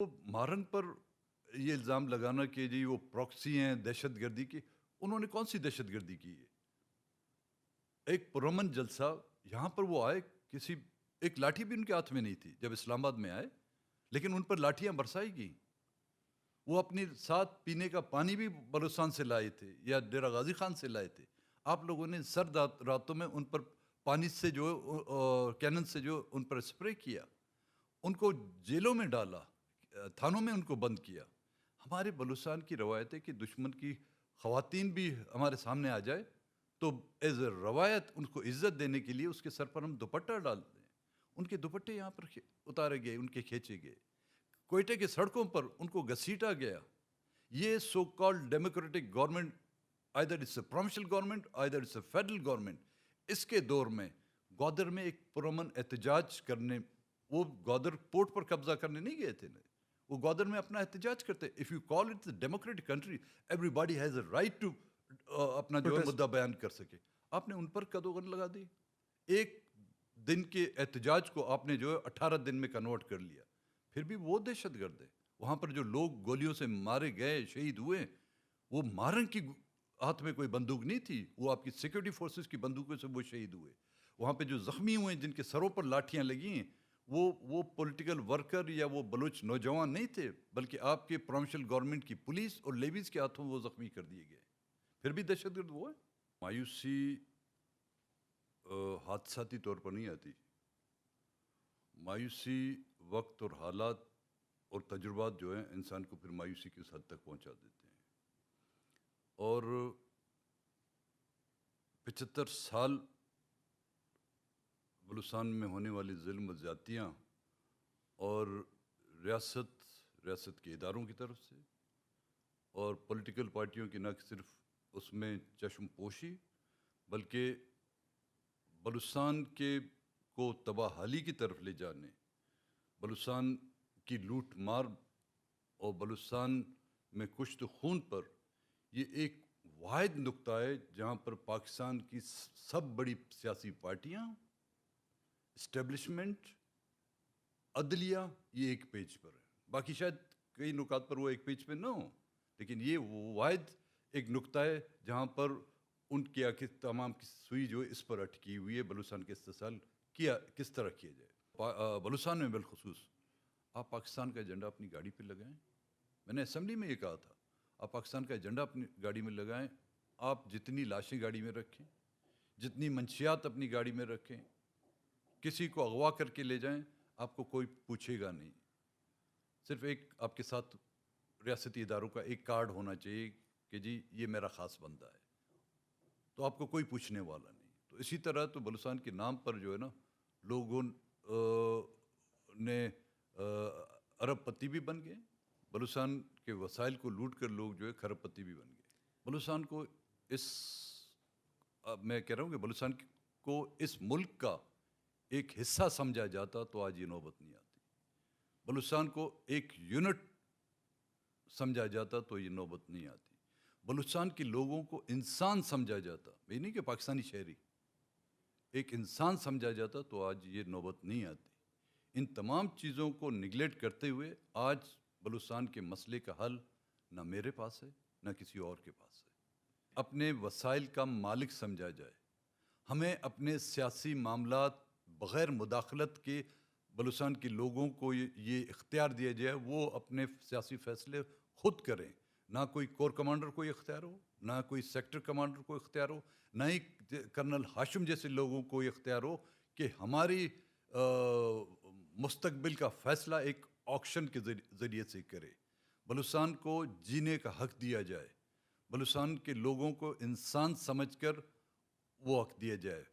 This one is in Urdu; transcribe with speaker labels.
Speaker 1: تو مارنگ پر یہ الزام لگانا کہ جی وہ پراکسی ہیں دہشت گردی کی، انہوں نے کون سی دہشت گردی کی ہے؟ ایک پرامن جلسہ یہاں پر وہ آئے، کسی ایک لاٹھی بھی ان کے ہاتھ میں نہیں تھی جب اسلام آباد میں آئے، لیکن ان پر لاٹھیاں برسائی گئیں۔ وہ اپنی ساتھ پینے کا پانی بھی بلوچستان سے لائے تھے یا ڈیرہ غازی خان سے لائے تھے۔ آپ لوگوں نے سرد راتوں میں ان پر پانی سے جو کینن سے جو ان پر اسپرے کیا، ان کو جیلوں میں ڈالا، تھانوں میں ان کو بند کیا۔ ہمارے بلوچستان کی روایت ہے کہ دشمن کی خواتین بھی ہمارے سامنے آ جائے تو ایز اے روایت ان کو عزت دینے کے لیے اس کے سر پر ہم دوپٹہ ڈال دیں۔ ان کے دوپٹے یہاں پر اتارے گئے، ان کے کھینچے گئے، کوئٹے کے سڑکوں پر ان کو گھسیٹا گیا۔ یہ so called democratic government, either it's a provincial government, either it's a federal government، اس کے دور میں گودر میں ایک پرامن احتجاج کرنے، وہ گودر پورٹ پر قبضہ کرنے نہیں گئے تھے، وہ گودر میں اپنا احتجاج کرتے۔ if you call it a democratic country, everybody has a right to اپنا جو ہے مدعا بیان کر سکے۔ آپ نے ان پر قدغن لگا دی، ایک دن کے احتجاج کو آپ نے جو ہے 18 دن میں کنورٹ کر لیا۔ پھر بھی وہ دہشت گرد ہے، وہاں پر جو لوگ گولیوں سے مارے گئے، شہید ہوئے، وہ مارنگ کی ہاتھ میں کوئی بندوق نہیں تھی، وہ آپ کی سیکورٹی فورسز کی بندوقوں سے وہ شہید ہوئے۔ وہاں پہ جو زخمی ہوئے جن کے سروں پر لاٹھیاں لگی ہیں، وہ پولیٹیکل ورکر یا وہ بلوچ نوجوان نہیں تھے، بلکہ آپ کے پروونشل گورنمنٹ کی پولیس اور لیویز کے ہاتھوں وہ زخمی کر دیے گئے۔ پھر بھی دہشت گرد وہ ہے۔ مایوسی حادثاتی طور پر نہیں آتی، مایوسی وقت اور حالات اور تجربات جو ہیں انسان کو پھر مایوسی کی اس حد تک پہنچا دیتے ہیں۔ اور 75 سال بلوچستان میں ہونے والی ظلم و زیادتیاں اور ریاست کے اداروں کی طرف سے اور پولیٹیکل پارٹیوں کی نہ صرف اس میں چشم پوشی، بلکہ بلوچستان کو تباہ حالی کی طرف لے جانے، بلوچستان کی لوٹ مار اور بلوچستان میں کشت خون پر یہ ایک واحد نقطہ ہے جہاں پر پاکستان کی سب بڑی سیاسی پارٹیاں، اسٹیبلشمنٹ، عدلیہ، یہ ایک پیج پر ہے۔ باقی شاید کئی نکات پر وہ ایک پیج پہ نہ ہوں، لیکن یہ واحد ایک نقطہ ہے جہاں پر ان کی تمام کی سوئی جو اس پر اٹکی ہوئی ہے، بلوچستان کے استحصال کس طرح کیا جائے۔ بلوچستان میں بالخصوص آپ پاکستان کا ایجنڈا اپنی گاڑی پہ لگائیں۔ میں نے اسمبلی میں یہ کہا تھا، آپ پاکستان کا ایجنڈا اپنی گاڑی میں لگائیں، آپ جتنی لاشیں گاڑی میں رکھیں، جتنی منشیات اپنی گاڑی میں رکھیں، کسی کو اغوا کر کے لے جائیں، آپ کو کوئی پوچھے گا نہیں۔ صرف ایک آپ کے ساتھ ریاستی اداروں کا ایک کارڈ ہونا چاہیے کہ جی یہ میرا خاص بندہ ہے، تو آپ کو کوئی پوچھنے والا نہیں۔ تو اسی طرح تو بلوچستان کے نام پر جو ہے نا لوگوں نے ارب پتی بھی بن گئے، بلوچستان کے وسائل کو لوٹ کر لوگ جو ہے کھرب پتی بھی بن گئے۔ بلوچستان کو میں کہہ رہا ہوں کہ بلوچستان کو اس ملک کا ایک حصہ سمجھا جاتا تو آج یہ نوبت نہیں آتی۔ بلوچستان کو ایک یونٹ سمجھا جاتا تو یہ نوبت نہیں آتی۔ بلوچستان کے لوگوں کو انسان سمجھا جاتا، یہ نہیں کہ پاکستانی شہری، ایک انسان سمجھا جاتا تو آج یہ نوبت نہیں آتی۔ ان تمام چیزوں کو نگلیکٹ کرتے ہوئے آج بلوچستان کے مسئلے کا حل نہ میرے پاس ہے نہ کسی اور کے پاس ہے۔ اپنے وسائل کا مالک سمجھا جائے، ہمیں اپنے سیاسی معاملات بغیر مداخلت کے بلوچستان کے لوگوں کو یہ اختیار دیا جائے وہ اپنے سیاسی فیصلے خود کریں، نہ کوئی کور کمانڈر کو اختیار ہو، نہ کوئی سیکٹر کمانڈر کو اختیار ہو، نہ ہی کرنل ہاشم جیسے لوگوں کو اختیار ہو کہ ہماری مستقبل کا فیصلہ ایک آکشن کے ذریعے سے کرے۔ بلوچستان کو جینے کا حق دیا جائے، بلوچستان کے لوگوں کو انسان سمجھ کر وہ حق دیا جائے۔